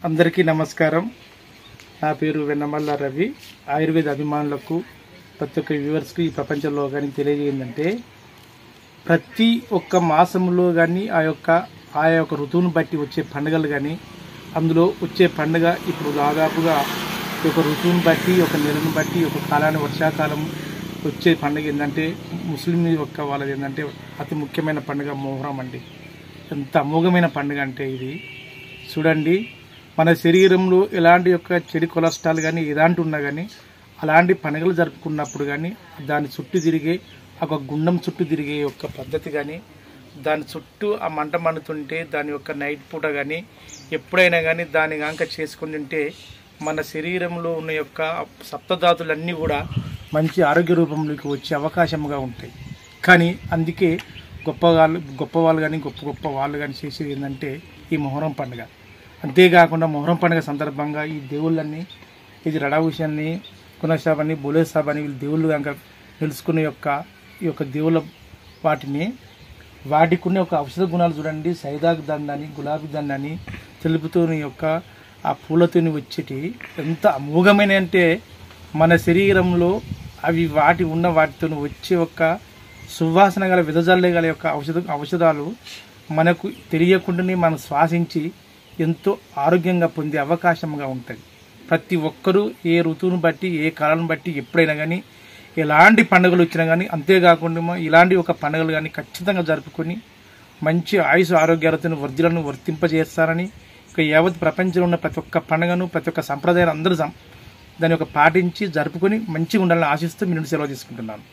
అందరికీ నమస్కారం. నా పేరు వెన్నమల్ల రవి. ఆయుర్వేద అభిమానులకు ప్రతి ఒక్క వ్యూవర్స్కి ఈ ప్రపంచంలో కానీ తెలియజేయందంటే, ప్రతి ఒక్క మాసంలో కానీ ఆయా యొక్క ఋతువును బట్టి వచ్చే పండుగలు కానీ, అందులో వచ్చే పండుగ ఇప్పుడు దాదాపుగా ఒక ఋతువును బట్టి, ఒక నెలను బట్టి, ఒక కాలాన్ని వర్షాకాలం వచ్చే పండుగ ఏంటంటే ముస్లిం యొక్క వాళ్ళది ఏంటంటే అతి ముఖ్యమైన పండుగ మొహరం అండి. ఎంత అమోఘమైన పండుగ అంటే ఇది చూడండి. మన శరీరంలో ఎలాంటి యొక్క చెడు కొలెస్ట్రాల్ కానీ ఎలాంటి ఉన్నా కానీ అలాంటి పండుగలు జరుపుకున్నప్పుడు కానీ దాని చుట్టూ తిరిగే ఒక గుండం చుట్టూ తిరిగే యొక్క పద్ధతి కానీ, దాని చుట్టూ ఆ మంట మండుతుంటే దాని యొక్క నైట్ పూట కానీ ఎప్పుడైనా కానీ దాని కాంక చేసుకుని తింటే మన శరీరంలో ఉన్న యొక్క సప్తధాతులన్నీ కూడా మంచి ఆరోగ్య రూపంలోకి వచ్చే అవకాశంగా ఉంటాయి. కానీ అందుకే గొప్ప వాళ్ళు కానీ గొప్ప వాళ్ళు కానీ చేసేది ఏంటంటే ఈ మొహరం పండుగ. అంతేకాకుండా మొహరం పండుగ సందర్భంగా ఈ దేవుళ్ళన్నీ, ఇది రడా హుసేన్ని, కునసాబ్ అని, బోలే సాబ్ అని వీళ్ళు దేవుళ్ళు కనుక తెలుసుకునే ఈ యొక్క దేవుళ్ళ వాటికున్న యొక్క ఔషధ గుణాలు చూడండి. సైదాక్ దండని, గులాబీ దండని, తెలుపుతోని యొక్క ఆ పూలతోని వచ్చేటి ఎంత అమోఘమైన అంటే మన శరీరంలో అవి వాటితో వచ్చే ఒక సువాసన గల విదజల్లే గల యొక్క ఔషధాలు మనకు తెలియకుండానే మనం శ్వాసించి ఎంతో ఆరోగ్యంగా పొందే అవకాశంగా ఉంటుంది. ప్రతి ఒక్కరూ ఏ ఋతువును బట్టి, ఏ కాలాన్ని బట్టి ఎప్పుడైనా కానీ ఎలాంటి పండుగలు వచ్చినా కానీ, అంతేకాకుండా ఇలాంటి ఒక పండుగలు కానీ ఖచ్చితంగా జరుపుకొని మంచి ఆయుష్ ఆరోగ్యాలతో వర్ధులను వర్తింపజేస్తారని, ఇక యావత్ ప్రపంచంలో ఉన్న ప్రతి ఒక్క పండుగను, ప్రతి ఒక్క సంప్రదాయాలు అందరూ దాన్ని పాటించి జరుపుకొని మంచిగా ఉండాలని ఆశిస్తూ మీ నుండి సెలవు తీసుకుంటున్నాను.